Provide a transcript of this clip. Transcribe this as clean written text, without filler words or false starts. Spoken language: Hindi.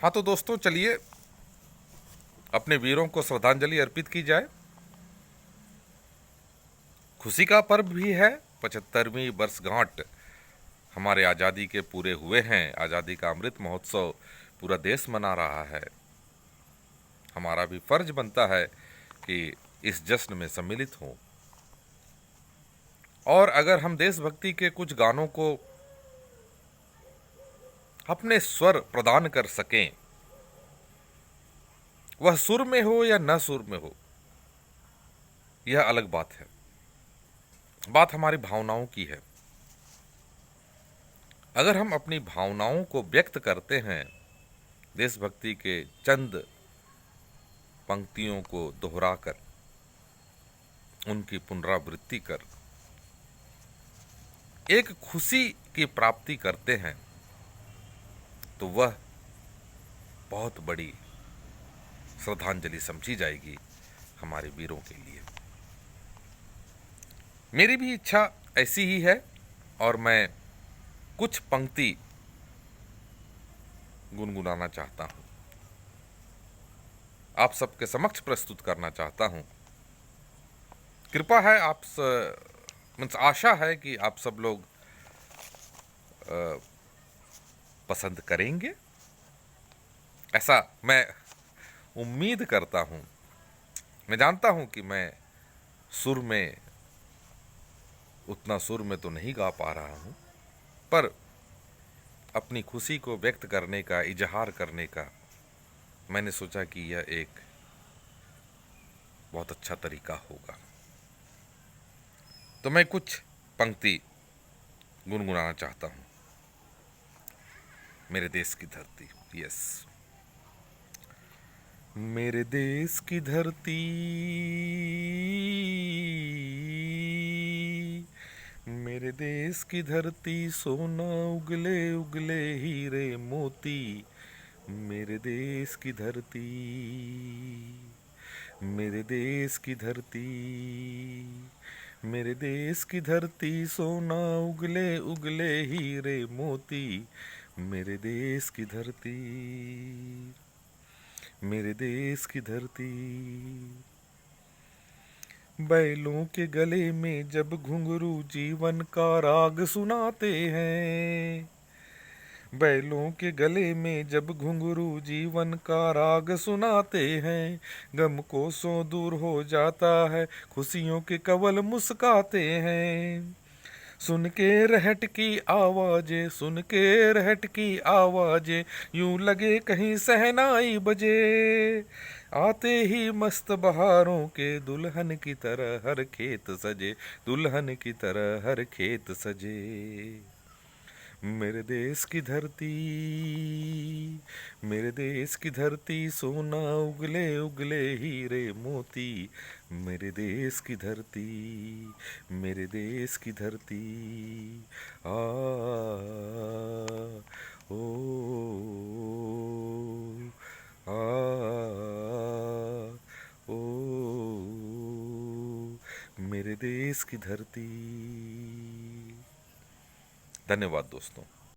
हाँ तो दोस्तों चलिए अपने वीरों को श्रद्धांजलि अर्पित की जाए। खुशी का पर्व भी है। 75वीं वर्षगांठ हमारे आज़ादी के पूरे हुए हैं। आज़ादी का अमृत महोत्सव पूरा देश मना रहा है। हमारा भी फर्ज बनता है कि इस जश्न में सम्मिलित हों और अगर हम देशभक्ति के कुछ गानों को अपने स्वर प्रदान कर सकें, वह सुर में हो या न सुर में हो, यह अलग बात है। बात हमारी भावनाओं की है। अगर हम अपनी भावनाओं को व्यक्त करते हैं देशभक्ति के चंद पंक्तियों को दोहराकर, उनकी पुनरावृत्ति कर एक खुशी की प्राप्ति करते हैं, तो वह बहुत बड़ी श्रद्धांजलि समझी जाएगी हमारे वीरों के लिए। मेरी भी इच्छा ऐसी ही है और मैं कुछ पंक्ति गुनगुनाना चाहता हूं, आप सबके समक्ष प्रस्तुत करना चाहता हूं। कृपा है, आशा है कि आप सब लोग पसंद करेंगे, ऐसा मैं उम्मीद करता हूं। मैं जानता हूं कि मैं उतना सुर में तो नहीं गा पा रहा हूं, पर अपनी खुशी को व्यक्त करने का, इजहार करने का मैंने सोचा कि यह एक बहुत अच्छा तरीका होगा। तो मैं कुछ पंक्ति गुनगुनाना चाहता हूं। मेरे देश की धरती, यस। मेरे देश की धरती, मेरे देश की धरती, सोना उगले उगले हीरे मोती। मेरे देश की धरती, मेरे देश की धरती, मेरे देश की धरती, सोना उगले उगले हीरे मोती। मेरे देश की धरती, मेरे देश की धरती। बैलों के गले में जब घुंघरू जीवन का राग सुनाते हैं, बैलों के गले में जब घुंघरू जीवन का राग सुनाते हैं, गम को सो दूर हो जाता है, खुशियों के कवल मुस्काते हैं। सुन के रहट की आवाजें, सुन के रहट की आवाजें, यूं लगे कहीं सहनाई बजे। आते ही मस्त बहारों के दुल्हन की तरह हर खेत सजे, दुल्हन की तरह हर खेत सजे। मेरे देश की धरती, मेरे देश की धरती, सोना उगले उगले हीरे मोती। मेरे देश की धरती, मेरे देश की धरती। आ ओ आ ओ मेरे देश की धरती। धन्यवाद दोस्तों।